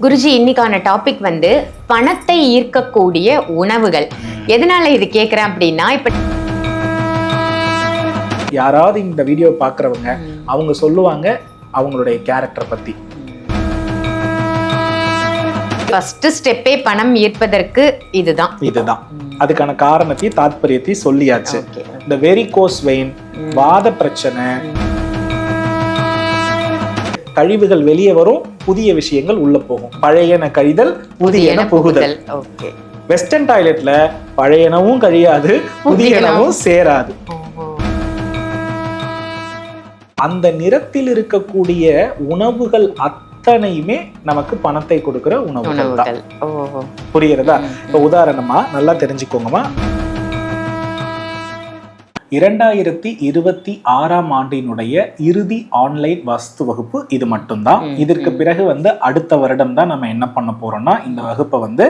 குருஜி, இன்னைக்கான டாபிக் வந்து பணத்தை ஈர்க்கக்கூடிய உணவுகள். எதனால இது கேட்குறேன் அப்படின்னா, இப்ப யாராவது இந்த வீடியோ பார்க்குறவங்க அவங்க சொல்லுவாங்க அவங்களுடைய கேரக்டர் பத்தி. ஃபர்ஸ்ட் ஸ்டெப்பே பணம் ஈர்ப்பதற்கு இதுதான். அதுக்கான காரணத்தை தாத்பரியத்தை சொல்லியாச்சு. இந்த வெரிகோஸ் வெயின், வாத பிரச்சனை, கழிவுகள் வெளியே வரும், புதிய விஷயங்கள் உள்ள போகும். பழையன கழிதல், புதியன புகுதல். வெஸ்டர்ன் டாய்லெட்ல பழையனவும் கழியாது, புதியனவும் சேராது. அந்த நிறத்தில் இருக்கக்கூடிய உணவுகள் அத்தனையுமே நமக்கு பணத்தை கொடுக்கிற உணவுகள் தான். புரியுறதா? இப்ப உதாரணமா நல்லா தெரிஞ்சுக்கோங்கம்மா. 2026ஆம் ஆண்டினுடைய இறுதி ஆன்லைன் வாஸ்து வகுப்பு இது மட்டும்தான். இதற்கு பிறகு அடுத்த வருடம் தான் நம்ம என்ன பண்ண போறோம்னா இந்த வகுப்பை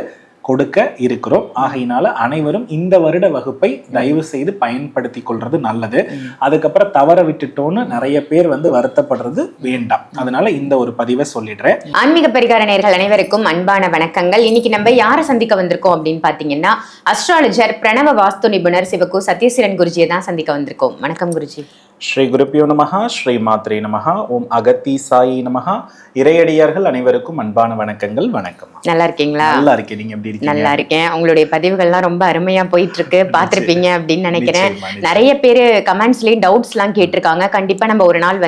கொடுக்க இருக்கிறோம். ஆகையினால அனைவரும் இந்த வருட வகுப்பை தயவு செய்து பயன்படுத்தி கொள்றது நல்லது. அதுக்கப்புறம் தவற விட்டுட்டோன்னு நிறைய பேர் வருத்தப்படுறது வேண்டாம். அதனால இந்த ஒரு பதிவை சொல்லிடுறேன். ஆன்மீக பரிகார நேயர்கள் அனைவருக்கும் அன்பான வணக்கங்கள். இன்னைக்கு நம்ம யாரை சந்திக்க வந்திருக்கோம் அப்படின்னு பாத்தீங்கன்னா, அஸ்ட்ராலஜர், பிரணவ வாஸ்து நிபுணர் சிவகு சத்யசீலன் குருஜியை தான் சந்திக்க வந்திருக்கோம். வணக்கம் குருஜி. ஸ்ரீ குருப்பியோ நமஹா, ஸ்ரீ மாத்ரே நமஹா, ஓம் அகத்தி சாயி நமஹா. இறையடியார்கள் அனைவருக்கும் அன்பான வணக்கங்கள். வணக்கம். நல்லா இருக்கீங்களா? நல்லா இருக்கேன். நீங்க எப்படி இருக்கீங்க? நல்லா இருக்கேன். உங்களுடைய பதிவுகள்லாம் ரொம்ப அருமையா போயிட்டு இருக்கு, பாத்திருப்பீங்க அப்படின்னு நினைக்கிறேன். நிறைய பேரு கமெண்ட்ஸ்லயும் டவுட்ஸ் எல்லாம் கேட்டிருக்காங்க. கண்டிப்பா நம்ம ஒரு நாள்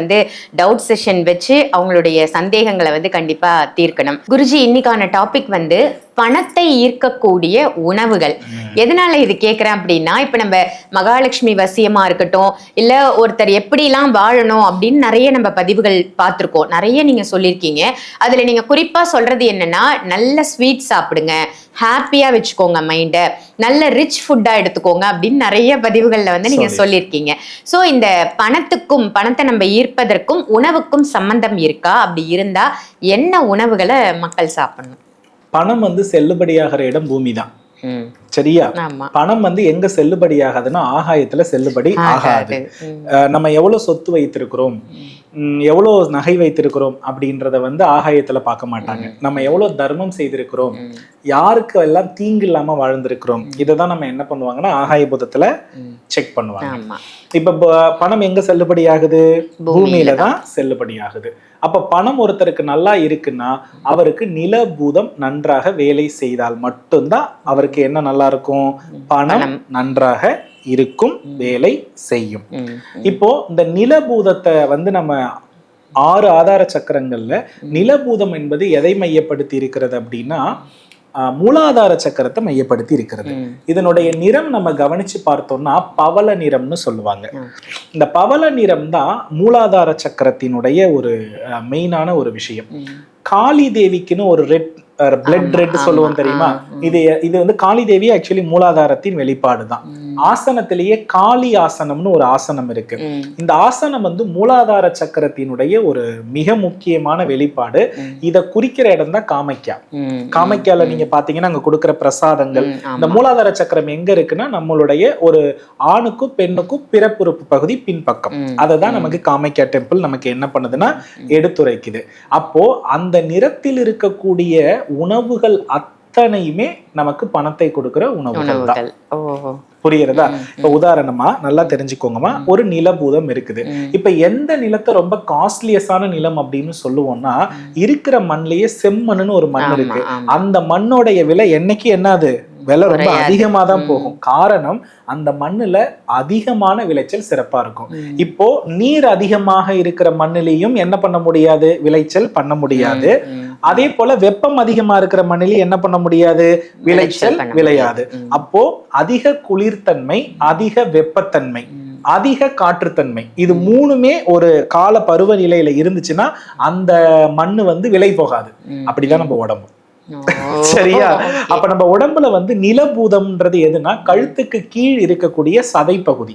டவுட் செஷன் வச்சு அவங்களுடைய சந்தேகங்களை கண்டிப்பா தீர்க்கணும். குருஜி, இன்னைக்கான டாபிக் பணத்தை ஈர்க்கக்கூடிய உணவுகள். எதனால இது கேட்கிறேன் அப்படின்னா, இப்ப நம்ம மகாலட்சுமி வசியமா இருக்கட்டும், இல்ல ஒருத்தர் எப்படிலாம் வாழணும் அப்படின்னு நிறைய நம்ம பதிவுகள் பார்த்திருக்கோம். நிறைய நீங்க சொல்லியிருக்கீங்க. அதுல நீங்க குறிப்பா சொல்றது என்னன்னா, நல்ல ஸ்வீட் சாப்பிடுங்க, ஹாப்பியா வச்சுக்கோங்க மைண்ட, நல்ல ரிச் ஃபுட்டா எடுத்துக்கோங்க அப்படின்னு நிறைய பதிவுகள்ல நீங்க சொல்லியிருக்கீங்க. சோ இந்த பணத்தை நம்ம ஈர்ப்பதற்கும் உணவுக்கும் சம்பந்தம் இருக்கா? அப்படி இருந்தா என்ன உணவுகளை மக்கள் சாப்பிடணும்? பணம் செல்லுபடியாகிற இடம் பூமி தான். சரியா? பணம் எங்க செல்லுபடியாகாதுன்னா ஆகாயத்துல செல்லுபடி ஆகாது. நம்ம எவ்வளவு சொத்து வைத்திருக்கிறோம், எவ்வளவு நகை வைத்திருக்கிறோம் அப்படின்றத ஆகாயத்துல பார்க்க மாட்டாங்க. நம்ம எவ்வளவு தர்மம் செய்திருக்கிறோம், யாருக்கு எல்லாம் தீங்கு இல்லாம வாழ்ந்திருக்கிறோம், இதைதான் நம்ம என்ன பண்ணுவாங்கன்னா ஆகாயபூதத்துல செக் பண்ணுவாங்க. இப்ப பணம் எங்க செல்லுபடி ஆகுது? பூமியில தான் செல்லுபடி ஆகுது. அப்ப பணம் ஒருத்தருக்கு நல்லா இருக்குன்னா அவருக்கு நிலபூதம் நன்றாக வேலை செய்தால் மட்டும்தான் அவருக்கு என்ன நல்லா இருக்கும்? பணம் நன்றாக இருக்கும், வேலை செய்யும். இப்போ இந்த நிலபூதத்தை நம்ம 6 ஆதார சக்கரங்கள்ல நிலபூதம் என்பது எதை மையப்படுத்தி இருக்கிறது அப்படின்னா மூலாதார சக்கரத்தை மையப்படுத்தி இருக்கிறது. இதனுடைய நிறம் நம்ம கவனிச்சு பார்த்தோம்னா பவள நிறம்னு சொல்லுவாங்க. இந்த பவள நிறம் தான் மூலாதார சக்கரத்தினுடைய ஒரு மெயினான ஒரு விஷயம். காளி தேவிக்குன்னு ஒரு பிளட் ரெட் சொல்லுவோம் தெரியுமா? இது காளி தேவி ஆக்சுவலி மூலாதாரத்தின் வெளிப்பாடு தான். ஆசனத்திலேயே காளி ஆசனம்னு ஒரு ஆசனம் இருக்கு. இந்த ஆசனம் மூலாதார சக்கரத்தினுடைய ஒரு மிக முக்கியமான வெளிப்பாடு. இத குறிக்கிற இடம் தான் காமைக்கா. காமைக்கால நீங்க பாத்தீங்கன்னா அங்க கொடுக்கிற பிரசாதங்கள். இந்த மூலாதார சக்கரம் எங்க இருக்குன்னா நம்மளுடைய ஒரு ஆணுக்கும் பெண்ணுக்கும் பிறப்புறுப்பு பகுதி பின்பக்கம். அததான் நமக்கு காமைக்கா டெம்பிள் நமக்கு என்ன பண்ணுதுன்னா எடுத்துரைக்குது. அப்போ அந்த நிறத்தில் இருக்கக்கூடிய உணவுகள் அத்தனையுமே நமக்கு பணத்தை கொடுக்கிற உணவுகள் தான். புரியுறதா? இப்ப உதாரணமா நல்லா தெரிஞ்சுக்கோங்கம்மா, ஒரு நிலபூதம் இருக்குது. இப்ப எந்த நிலத்தை ரொம்ப காஸ்ட்லியஸான நிலம் அப்படின்னு சொல்லுவோம்னா, இருக்கிற மண்ணிலேயே செம்மண்ணுன்னு ஒரு மண் இருக்கு. அந்த மண்ணோடைய விலை என்னைக்கு என்னது? விலை ரொம்ப அதிகமா தான் போகும். காரணம், அந்த மண்ணுல அதிகமான விளைச்சல் சிறப்பா இருக்கும். இப்போ நீர் அதிகமாக இருக்கிற மண்ணிலையும் என்ன பண்ண முடியாது? விளைச்சல் பண்ண முடியாது. அதே போல வெப்பம் அதிகமா இருக்கிற மண்ணிலையும் என்ன பண்ண முடியாது? விளைச்சல் விளையாது. அப்போ அதிக குளிர்த்தன்மை, அதிக வெப்பத்தன்மை, அதிக காற்றுத்தன்மை, இது மூணுமே ஒரு கால பருவநிலையில இருந்துச்சுன்னா அந்த மண்ணு விலை போகாது. அப்படிதான் நம்ம உடம்பு. சரியா? அப்ப நம்ம உடம்புல நிலபூதம்ன்றது எதுனா கழுத்துக்கு கீழ் இருக்கக்கூடிய சதை பகுதி.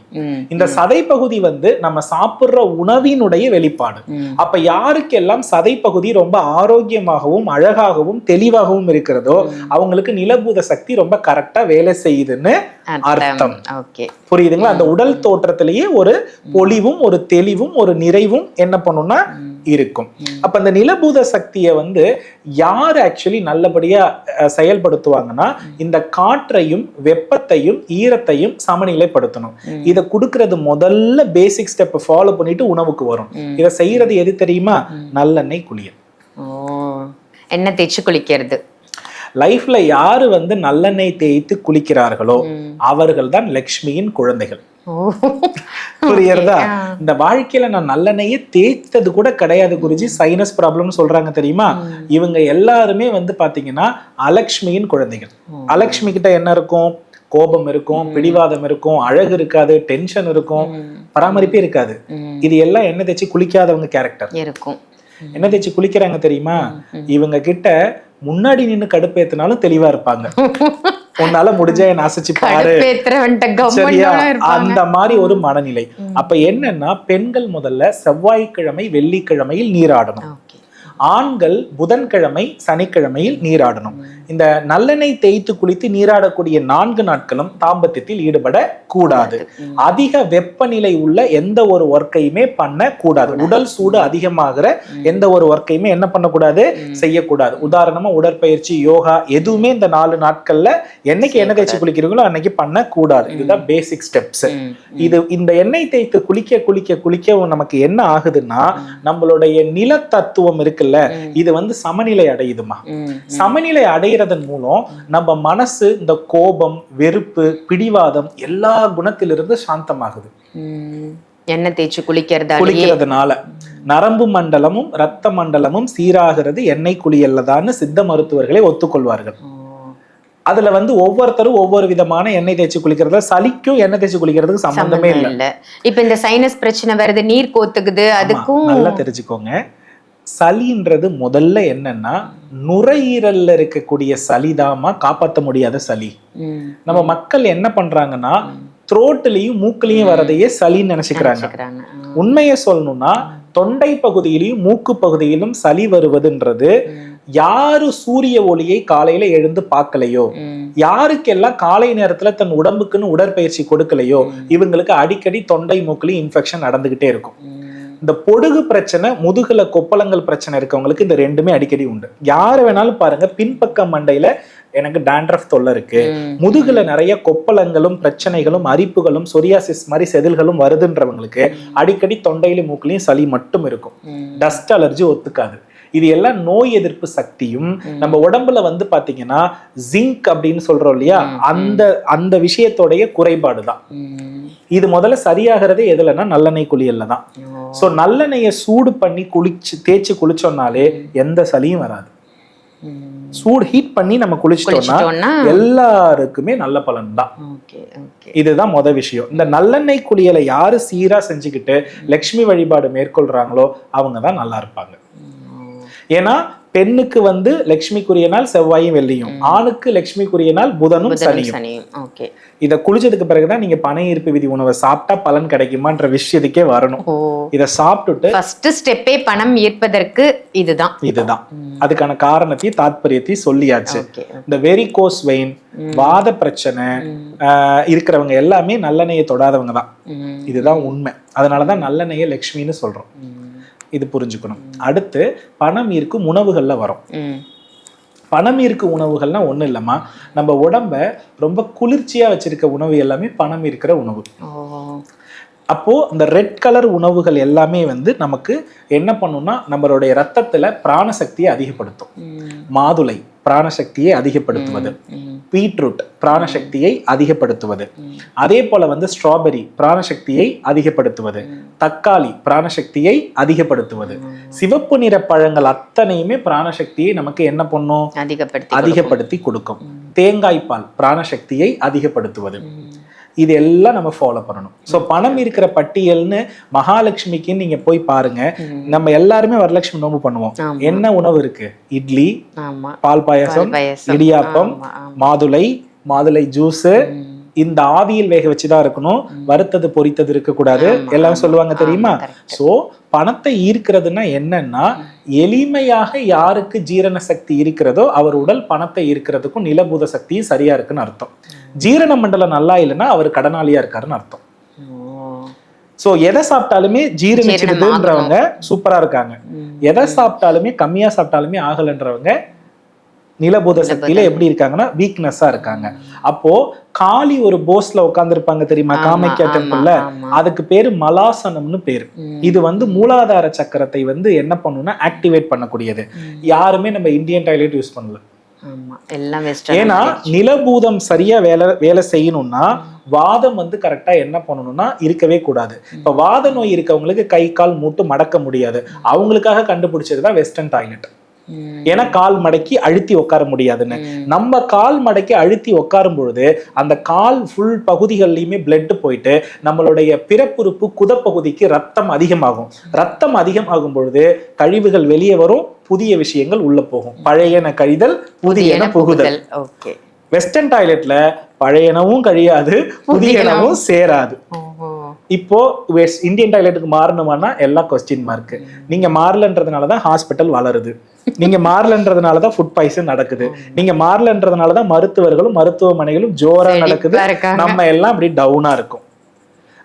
இந்த சதை பகுதி நம்ம சாப்பிடுற உணவினுடைய வெளிப்பாடு. அப்ப யாருக்கெல்லாம் சதை பகுதி ரொம்ப ஆரோக்கியமாகவும் அழகாகவும் தெளிவாகவும் இருக்கிறதோ அவங்களுக்கு நிலபூத சக்தி ரொம்ப கரெக்டா வேலை செய்யுதுன்னு அர்த்தம். ஓகே, புரியுதுங்களா? அந்த உடல் தோற்றத்திலேயே ஒரு பொலிவும் ஒரு தெளிவும் ஒரு நிறைவும் என்ன பண்ணும்னா இருக்கும். அப்ப அந்த நிலபூத சக்தியை வந்து யார் ஆக்சுவலி நல்லபடியா செயல்படுத்துவாங்கன்னா, இந்த காற்றையும் வெப்பத்தையும் ஈரத்தையும் சமநிலைப்படுத்தணும். இதை கொடுக்கறது முதல்ல பேசிக் ஸ்டெப் ஃபாலோ பண்ணிட்டு உணவுக்கு வரும். இதை செய்யறது எது தெரியுமா? நல்லெண்ணெய் குளியல். எண்ணெய் தேய்ச்சி குளிக்கிறது. லைஃப்ல யாரு வந்து நல்லெண்ணெய் தேய்த்து குளிக்கிறார்களோ அவர்கள் தான் லக்ஷ்மியின் குழந்தைகள். புரியுறதா? இந்த வாழ்க்கையில நான் நல்லெண்ணெயே தேய்த்தது கூட கிடையாது குருஜி, சைனஸ் ப்ராப்ளம் சொல்றாங்க தெரியுமா? இவங்க எல்லாருமே வந்து பாத்தீங்கன்னா அலக்ஷ்மியின் குழந்தைகள். அலக்ஷ்மி கிட்ட என்ன இருக்கும்? கோபம் இருக்கும், பிடிவாதம் இருக்கும், அழகு இருக்காது, டென்ஷன் இருக்கும், பராமரிப்பே இருக்காது. இது எல்லாம் எண்ணெய் தேய்ச்சி குளிக்காதவங்க கேரக்டர் இருக்கும். எண்ணெய் தேய்ச்சி குளிக்கிறாங்க தெரியுமா? இவங்க கிட்ட முன்னாடி நின்னு கடுப்பேத்தினாலும் தெளிவா இருப்பாங்க. உன்னால முடிஞ்சா என்ன அசைச்சு பாரு, சரியா? அந்த மாதிரி ஒரு மனநிலை. அப்ப என்னன்னா, பெண்கள் முதல்ல செவ்வாய்க்கிழமை வெள்ளிக்கிழமையில் நீராடணும். ஆண்கள் புதன்கிழமை சனிக்கிழமையில் நீராடணும். இந்த நல்லெண்ணெய் தேய்த்து குளித்து நீராடக்கூடிய 4 நாட்களும் தாம்பத்தியத்தில் ஈடுபட கூடாது. அதிக வெப்பநிலை உள்ள எந்த ஒரு ஒர்க்கையுமே பண்ண கூடாது. உடல் சூடு அதிகமாகிற எந்த ஒரு ஒர்க்கையுமே என்ன பண்ணக்கூடாது? செய்யக்கூடாது. உதாரணமா உடற்பயிற்சி, யோகா எதுவுமே இந்த 4 நாட்கள்ல என்னைக்கு எண்ணெய் தேய்ச்சி குளிக்கிறீங்களோ அன்னைக்கு பண்ண கூடாது. இதுதான் பேசிக் ஸ்டெப்ஸ். இது இந்த எண்ணெய் தேய்த்து குளிக்க குளிக்க குளிக்க நமக்கு என்ன ஆகுதுன்னா, நம்மளுடைய நில தத்துவம் இருக்குல்ல, இது வந்து சமநிலை அடையுதுமா. சமநிலை அடைகிறதன் மூலம் நம்ம மனசு இந்த கோபம், வெறுப்பு, பிடிவாதம் எல்லா குணத்திலிருந்து சாந்தமாகுது. எண்ணெய் தேய்ச்சி குளிக்கிறதுனால நரம்பு மண்டலமும் ரத்த மண்டலமும் சீராகிறது எண்ணெய் குளியல்ல தான் சித்த மருத்துவர்களே ஒத்துக்கொள்வார்கள். அதுல வந்து ஒவ்வொருத்தரும் ஒவ்வொரு விதமான எண்ணெய் தேய்ச்சி குளிக்கிறதுல சளிக்கும் எண்ணெய் தேய்ச்சி குளிக்கிறதுக்கு சம்பந்தமே இல்ல. இப்ப இந்த சைனஸ் பிரச்சனை வருது, நீர் கோத்துக்குது, அதுக்கும் நல்லா தெரிஞ்சுக்கோங்க. சளின்றது முதல்ல என்னன்னா, நுரையீரல்ல இருக்கக்கூடிய சளிதாமா காப்பாற்ற முடியாத சளி. நம்ம மக்கள் என்ன பண்றாங்கன்னா, த்ரோட்லயும் மூக்குலயும் வரதையே சளின்னு நினைச்சுக்கிறாங்க. உண்மையை சொல்லணும்னா, தொண்டை பகுதியிலையும் மூக்கு பகுதியிலும் சளி வருவதுன்றது யாரு சூரிய ஒளியை காலையில எழுந்து பார்க்கலையோ, யாருக்கெல்லாம் காலை நேரத்துல தன் உடம்புக்குன்னு உடற்பயிற்சி கொடுக்கலையோ, இவங்களுக்கு அடிக்கடி தொண்டை மூக்குலயும் இன்ஃபெக்ஷன் நடந்துகிட்டே இருக்கும். இந்த பொடுகு பிரச்சனை, முதுகுல கொப்பளங்கள் பிரச்சனை இருக்கவங்களுக்கு இந்த ரெண்டுமே அடிக்கடி உண்டு. யாரு வேணாலும் பாருங்க, பின்பக்க மண்டையில எனக்கு டாண்ட்ரஃப் தொல்லை இருக்கு, முதுகுல நிறைய கொப்பளங்களும் பிரச்சனைகளும் அரிப்புகளும் சொரியாசிஸ் மாதிரி செதில்களும் வருதுன்றவங்களுக்கு அடிக்கடி தொண்டையிலும் மூக்குலையும் சளி மட்டும் இருக்கும். டஸ்ட் அலர்ஜி ஒத்துக்காது. இது எல்லாம் நோய் எதிர்ப்பு சக்தியும் நம்ம உடம்புல வந்து பாத்தீங்கன்னா ஜிங்க் அப்படின்னு சொல்றோம் இல்லையா, அந்த விஷயத்தோடைய குறைபாடுதான். இது முதல்ல சரியாகிறதே எதுலன்னா நல்லெண்ணெய் குளியல்ல தான். சோ நல்லெண்ணெயை சூடு பண்ணி தேய்ச்சி குளிச்சோம்னாலே எந்த சளியும் வராது. சூடு ஹீட் பண்ணி நம்ம குளிச்சிட்டோம்னா எல்லாருக்குமே நல்ல பலன் தான். இதுதான் முத விஷயம். இந்த நல்லெண்ணெய் குளியலை யாரு சீரா செஞ்சுக்கிட்டு லட்சுமி வழிபாடு மேற்கொள்றாங்களோ அவங்கதான் நல்லா இருப்பாங்க. ஏன்னா பெண்ணுக்கு வந்து லட்சுமிக்குரிய நாள் செவ்வாயும் வெள்ளியும், ஆணுக்கு லட்சுமிக்குரிய நாள் புதனும் சனியும். இத குளிச்சதுக்கு பிறகுதான் நீங்க பனை ஈர்ப்பு விதி உணவை சாப்பிட்டா பலன் கிடைக்குமான்ற விஷயத்துக்கே வரணும். இத சாப்பிட்டுட்டு ஃபர்ஸ்ட் ஸ்டெப்பே பணம் ஈர்ப்பதற்கு இதுதான். அதுக்கான காரணத்தையும் தாத்பரியத்தையும் சொல்லியாச்சு. இந்த வெரிகோஸ் வெயின், வாத பிரச்சனை இருக்கிறவங்க எல்லாமே நல்லெண்ணெயை தொடாதவங்க தான். இதுதான் உண்மை. அதனாலதான் நல்லெண்ணெயை லட்சுமின்னு சொல்றோம். இது புரிஞ்சுக்கணும். அடுத்து பணம் ஈர்க்கும் உணவுகள்ல வரும். பணம் ஈர்க்கும் உணவுகள்னா ஒண்ணும் இல்லம்மா, நம்ம உடம்ப ரொம்ப குளிர்ச்சியா வச்சிருக்க உணவு எல்லாமே பணம் ஈர்க்கிற உணவு. அப்போ இந்த ரெட் கலர் உணவுகள் எல்லாமே வந்து நமக்கு என்ன பண்ணும்னா, நம்மளுடைய ரத்தத்துல பிராணசக்தியை அதிகப்படுத்தும். மாதுளை பிராணசக்தியை அதிகப்படுத்துவது, பீட்ரூட் பிராணசக்தியை அதிகப்படுத்துவது, அதே போல வந்து ஸ்ட்ராபெரி பிராணசக்தியை அதிகப்படுத்துவது, தக்காளி பிராணசக்தியை அதிகப்படுத்துவது, சிவப்பு நிற பழங்கள் அத்தனையுமே பிராணசக்தியை நமக்கு என்ன பண்ணும்? அதிகப்படுத்தி கொடுக்கும். தேங்காய் பால் பிராணசக்தியை அதிகப்படுத்துவது. இது எல்லாம் நம்ம ஃபாலோ பண்ணணும். ஸோ பணம் இருக்கிற பட்டியல்னு மகாலட்சுமிக்கு நீங்க போய் பாருங்க. நம்ம எல்லாருமே வரலட்சுமி நோம்பு பண்ணுவோம். என்ன உணவு இருக்கு? இட்லி, பால் பாயாசம், இடியாப்பம், மாதுளை ஜூஸ், இந்த ஆவியில் வேக வச்சுதான் இருக்கணும், வறுத்தது பொரித்தது இருக்கக்கூடாது, எல்லாம் சொல்லுவாங்க தெரியுமா? சோ பணத்தை ஈர்க்கிறதுனா என்னன்னா, எளிமையாக யாருக்கு ஜீரண சக்தி இருக்கிறதோ அவர் உடல் பணத்தை ஈர்க்கிறதுக்கும் நிலபூத சக்தியும் சரியா இருக்குன்னு அர்த்தம். ஜீரண மண்டலம் நல்லா இல்லைன்னா அவர் கடனாளியா இருக்காருன்னு அர்த்தம். சோ எதை சாப்பிட்டாலுமே ஜீரணிச்சிடுதுன்றவங்க சூப்பரா இருக்காங்க, எதை சாப்பிட்டாலுமே கம்மியா சாப்பிட்டாலுமே ஆகலன்றவங்க நிலபூத சக்தியில எப்படி இருக்காங்கன்னா வீக்னஸா இருக்காங்க. அப்போ காளி ஒரு போஸ்ல உட்கார்ந்து இருப்பாங்க தெரியுமா, காமாக்கியா டெம்பிள்ல, அதுக்கு பேரு மலாசனம்னு பேரு. இது வந்து மூலாதார சக்கரத்தை வந்து என்ன பண்ணும்னா ஆக்டிவேட் பண்ணக்கூடியது. யாருமே நம்ம இந்தியன் டாய்லெட் யூஸ் பண்ணல. ஏன்னா நிலபூதம் சரியா வேலை செய்யணும்னா வாதம் வந்து கரெக்டா என்ன பண்ணணும்னா இருக்கவே கூடாது. இப்ப வாத நோய் இருக்கவங்களுக்கு கை கால் மூட்டு மடக்க முடியாது, அவங்களுக்காக கண்டுபிடிச்சதுதான் வெஸ்டர்ன் டாய்லெட். ஏன்னா கால் மடக்கி அழுத்தி உட்கார முடியாதுன்னு. நம்ம கால் மடக்கி அழுத்தி உட்காரும் பொழுது அந்த கால் ஃபுல் பகுதிகள்லயுமே பிளட் போயிட்டு நம்மளுடைய பிறப்புறுப்பு குதப்பகுதிக்கு ரத்தம் அதிகமாகும். ரத்தம் அதிகமாகும் பொழுது கழிவுகள் வெளியே வரும், புதிய விஷயங்கள் உள்ள போகும். பழையன கழிதல் புதியன புகுதல். வெஸ்டர்ன் டாய்லெட்ல பழையனவும் கழியாது, புதியனவும் சேராது. இப்போ இந்தியன் டாய்லெட்டுக்கு மாறணுமானா எல்லாம் கொஸ்டின் மார்க். நீங்க மாறலன்றதுனாலதான் ஹாஸ்பிட்டல் வளருது, நீங்க மாறலன்றதுனாலதான் ஃபுட் பாய்சன் நடக்குது, நீங்க மாறலன்றதுனாலதான் மருத்துவர்களும் மருத்துவமனைகளும் ஜோரா நடக்குது, நம்ம எல்லாம் அப்படி டவுனா இருக்கும்.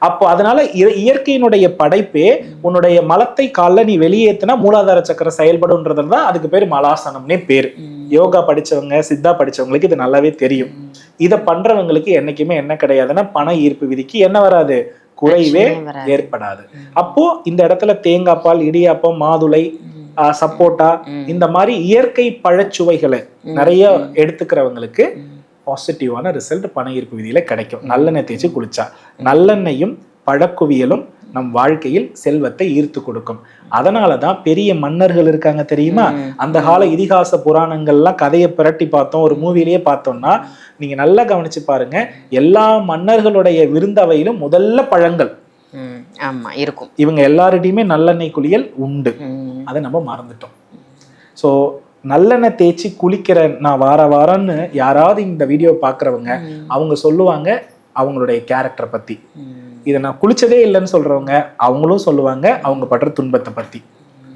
அப்போ அதனால இயற்கையினுடைய படைப்பே உன்னுடைய மலத்தை கால நீ வெளியேற்றினா மூலாதார சக்கரம் செயல்படுன்றதுதான் அதுக்கு பேர் மலாசனம்னே பேரு. யோகா படிச்சவங்க சித்தா படிச்சவங்களுக்கு இது நல்லாவே தெரியும். இதை பண்றவங்களுக்கு என்னைக்குமே என்ன கிடையாதுன்னா பண ஈர்ப்பு விதிக்கு என்ன வராது, குறைவே ஏற்படாது. அப்போ இந்த இடத்துல தேங்காய் பால், இடியாப்பம், மாதுளை, சப்போட்டா, இந்த மாதிரி இயற்கை பழச்சுவைகளை நிறைய எடுத்துக்கிறவங்களுக்கு பாசிட்டிவான ரிசல்ட் பண ஈர்ப்பு விதியில கிடைக்கும். நல்லெண்ணெய் தேய்ச்சி குளிச்சா. நல்லெண்ணெயும் பழக்குவியலும் நம் வாழ்க்கையில் செல்வத்தை ஈர்த்து கொடுக்கும். அதனாலதான் பெரிய மன்னர்கள் இருக்காங்க தெரியுமா, அந்த கால இதிகாச புராணங்கள்லாம் கதையை புரட்டி பார்த்தோம், ஒரு மூவிலேயே பார்த்தோம்னா நீங்க நல்லா கவனிச்சு பாருங்க, எல்லா மன்னர்களுடைய விருந்தவையிலும் முதல்ல பழங்கள் இருக்கும். இவங்க எல்லார்டையுமே நல்லெண்ணெய் குளியல் உண்டு, அதை நம்ம மறந்துட்டோம். சோ நல்லெண்ணெய் தேய்ச்சி குளிக்கிற நான் வாரம்னு யாராவது இந்த வீடியோ பாக்குறவங்க அவங்க சொல்லுவாங்க அவங்களுடைய கேரக்டரை பத்தி. இதை நான் குளிச்சதே இல்லைன்னு சொல்றவங்க அவங்களும் சொல்லுவாங்க அவங்க படுற துன்பத்தை பத்தி.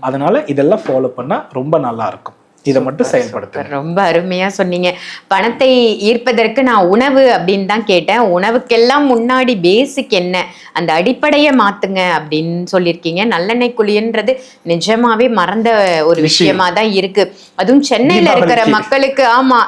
அதனால இதெல்லாம் ஃபாலோ பண்ணா ரொம்ப நல்லா இருக்கும். இதை மட்டும் செயல்படுத்த. ரொம்ப அருமையா சொன்னீங்க. பணத்தை ஈர்ப்பதற்கு நான் உணவு அப்படின்னு தான் கேட்டேன். உணவுக்கெல்லாம் முன்னாடி பேசிக் என்ன, அந்த அடிப்படையை மாத்துங்க அப்படின்னு சொல்லியிருக்கீங்க. நல்லெண்ணெய் குளியன்றது நிஜமாவே மறந்த ஒரு விஷயமா தான் இருக்கு. அதுவும் சென்னையில இருக்கிற மக்களுக்கு. ஆமா,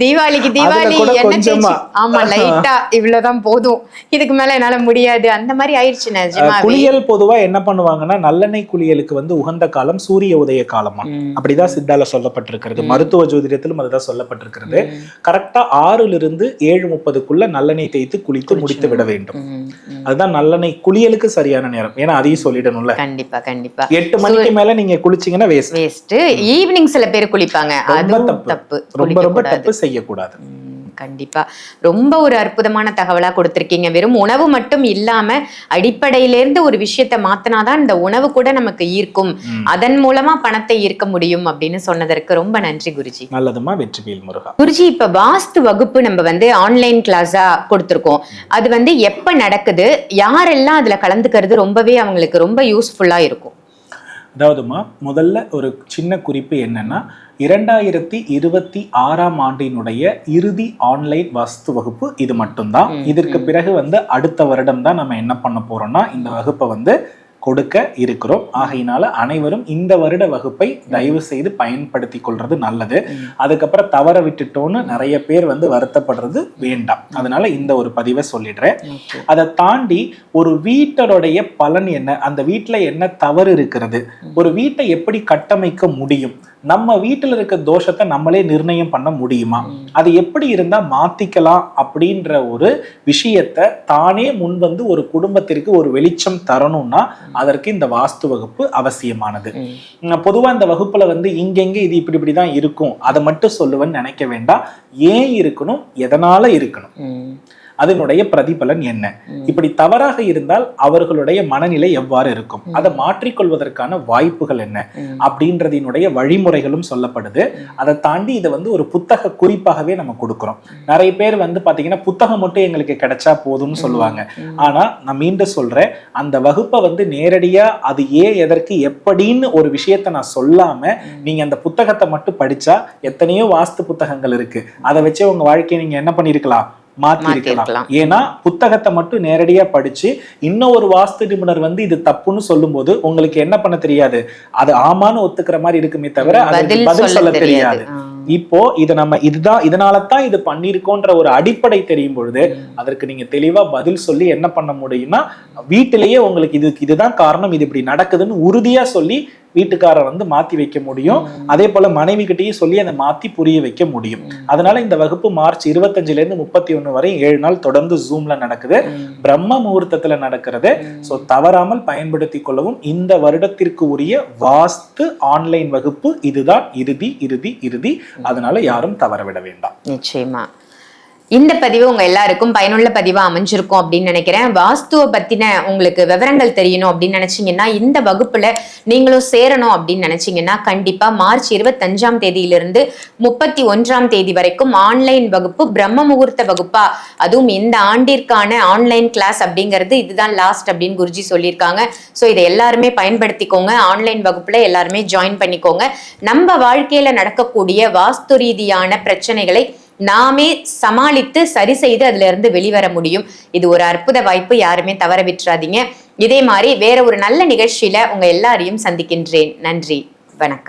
தீபாவளிக்கு தீபாவளி என்ன, ஆமா லைட்டா இவ்வளவுதான் போதும், இதுக்கு மேல என்னால முடியாது, அந்த மாதிரி ஆயிடுச்சு. நிஜமா குளியல் பொதுவா என்ன பண்ணுவாங்கன்னா நல்லெண்ணெய் குளியலுக்கு வந்து உகந்த காலம் சூரிய உதய காலமா, அப்படிதான் சித்தால சொல்ல சொல்லப்பட்டிருக்கிறது. மருத்துவ ஜோதிடத்திலும் அதுதான் சொல்லப்பட்டிருக்கிறது. கரெக்டா 6 to 7:30 நல்லெண்ணெய் தேய்த்து குளித்து முடித்து விட வேண்டும். அதுதான் நல்லெண்ணெய் குளியலுக்கு சரியான நேரம். ஏன்னா அதையும் சொல்லிடணும்ல. கண்டிப்பா கண்டிப்பா. 8 மணிக்கு மேல நீங்க குளிச்சீங்கன்னா வேஸ்ட். ஈவினிங் சில பேர் குளிப்பாங்க, அது தப்பு. ரொம்ப தப்பு செய்யக்கூடாது. கண்டிப்பா ரொம்ப ஒரு அற்புதமான தகவலா கொடுத்திருக்கீங்க. வெறும் உணவு மட்டும் இல்லாம அடிப்படையிலிருந்து ஒரு விஷயத்த மாத்தினாதான் இந்த உணவு கூட நமக்கு ஈர்க்கும், அதன் மூலமா பணத்தை ஈர்க்க முடியும் அப்படின்னு சொன்னதற்கு ரொம்ப நன்றி குருஜி. நல்லதுமா, வெற்றிவேல் முருகா. குருஜி, இப்ப வாஸ்து வகுப்பு நம்ம வந்து ஆன்லைன் கிளாஸா கொடுத்திருக்கோம். அது வந்து எப்ப நடக்குது, யாரெல்லாம் அதுல கலந்துக்கிறது ரொம்பவே அவங்களுக்கு ரொம்ப யூஸ்ஃபுல்லா இருக்கும்? அதாவதுமா முதல்ல ஒரு சின்ன குறிப்பு என்னன்னா, 2026 இறுதி ஆன்லைன் வாஸ்து வகுப்பு இது மட்டும்தான். இதற்கு பிறகு அடுத்த வருடம் தான் நம்ம என்ன பண்ண போறோம்னா இந்த வகுப்பை கொடுக்க இருக்கிறோம். ஆகையினால அனைவரும் இந்த வருட வகுப்பை தயவு செய்து பயன்படுத்தி கொள்றது நல்லது. அதுக்கப்புறம் தவற விட்டுட்டோன்னு நிறைய பேர் வருத்தப்படுறது வேண்டாம். அதனால இந்த ஒரு பதிவை சொல்லிடுறேன். அதை தாண்டி ஒரு வீட்டருடைய பலன் என்ன, அந்த வீட்டுல என்ன தவறு இருக்கிறது, ஒரு வீட்டை எப்படி கட்டமைக்க முடியும், நம்ம வீட்டுல இருக்க தோஷத்தை நம்மளே நிர்ணயம் பண்ண முடியுமா, அது எப்படி இருந்தா மாத்திக்கலாம் அப்படின்ற ஒரு விஷயத்தை தானே முன்வந்து ஒரு குடும்பத்திற்கு ஒரு வெளிச்சம் தரணும்னா அதற்கு இந்த வாஸ்து வகுப்பு அவசியமானது. பொதுவா இந்த வகுப்புல இங்கெங்க இது இப்படிதான் இருக்கும் அதை மட்டும் சொல்லுவேன்னு நினைக்க வேண்டாம். ஏன் இருக்கணும், எதனால இருக்கணும், அதனுடைய பிரதிபலன் என்ன, இப்படி தவறாக இருந்தால் அவர்களுடைய மனநிலை எவ்வாறு இருக்கும், அதை மாற்றிக்கொள்வதற்கான வாய்ப்புகள் என்ன அப்படின்றதினுடைய வழிமுறைகளும் சொல்லப்படுது. அதை தாண்டி இதை வந்து ஒரு புத்தக குறிப்பாகவே நம்ம கொடுக்கிறோம். நிறைய பேர் வந்து பாத்தீங்கன்னா புத்தகம் மட்டும் எங்களுக்கு கிடைச்சா போதும்னு சொல்லுவாங்க. ஆனா நான் மீண்டும் சொல்றேன், அந்த வகுப்பை வந்து நேரடியா அது ஏன் எதற்கு எப்படின்னு ஒரு விஷயத்த நான் சொல்லாம நீங்க அந்த புத்தகத்தை மட்டும் படிச்சா, எத்தனையோ வாஸ்து புத்தகங்கள் இருக்கு, அதை வச்சு உங்க வாழ்க்கையை நீங்க என்ன பண்ணிருக்கலாம், மாத்தி இருக்கலாம். ஏன்னா புத்தகத்தை மட்டும் நேரடியா படிச்சு இன்னும் ஒரு வாஸ்து நிபுணர் வந்து இது தப்புன்னு சொல்லும் போது உங்களுக்கு என்ன பண்ண தெரியாது, அது ஆமான்னு ஒத்துக்கிற மாதிரி இருக்குமே தவிர பதில் சொல்ல தெரியாது. இப்போ இதை நம்ம இதனாலதான் இது பண்ணிருக்கோன்ற ஒரு அடிப்படை தெரியும் பொழுது அதற்கு நீங்க தெளிவா பதில் சொல்லி என்ன பண்ண முடியும்னா, வீட்டிலேயே உங்களுக்கு இதுதான் காரணம், இது இப்படி நடக்குதுன்னு உறுதியா சொல்லி வீட்டுக்காரர் வந்து மாத்தி வைக்க முடியும். அதே போல மனைவி கிட்டையும் சொல்லி அதை மாத்தி புரிய வைக்க முடியும். அதனால இந்த வகுப்பு மார்ச் 25 இருந்து 31 வரை 7 நாள் தொடர்ந்து ஜூம்ல நடக்குது. பிரம்ம முகூர்த்தத்துல நடக்கிறது. சோ தவறாமல் பயன்படுத்தி கொள்ளவும். இந்த வருடத்திற்கு உரிய வாஸ்து ஆன்லைன் வகுப்பு இதுதான் இறுதி. அதனால யாரும் தவறவிட வேண்டாம். நிச்சயமா இந்த பதிவு உங்க எல்லாருக்கும் பயனுள்ள பதிவா அமைஞ்சிருக்கும் அப்படின்னு நினைக்கிறேன். வாஸ்துவை பத்தின உங்களுக்கு விவரங்கள் தெரியணும் அப்படின்னு நினைச்சீங்கன்னா, இந்த வகுப்புல நீங்களும் சேரணும் அப்படின்னு நினைச்சீங்கன்னா, கண்டிப்பா மார்ச் 25ஆம் தேதியிலிருந்து 31ஆம் தேதி வரைக்கும் ஆன்லைன் வகுப்பு, பிரம்ம முகூர்த்த வகுப்பா, அதுவும் இந்த ஆண்டிற்கான ஆன்லைன் கிளாஸ் அப்படிங்கிறது இதுதான் லாஸ்ட் அப்படின்னு குருஜி சொல்லியிருக்காங்க. ஸோ இதை எல்லாருமே பயன்படுத்திக்கோங்க. ஆன்லைன் வகுப்புல எல்லாருமே ஜாயின் பண்ணிக்கோங்க. நம்ம வாழ்க்கையில நடக்கக்கூடிய வாஸ்து ரீதியான பிரச்சனைகளை நாமே சமாளித்து சரி செய்து அதுல இருந்து வெளிவர முடியும். இது ஒரு அற்புத வாய்ப்பு, யாருமே தவற விட்டுறாதீங்க. இதே மாதிரி வேற ஒரு நல்ல நிகழ்ச்சியில உங்க எல்லாரையும் சந்திக்கின்றேன். நன்றி, வணக்கம்.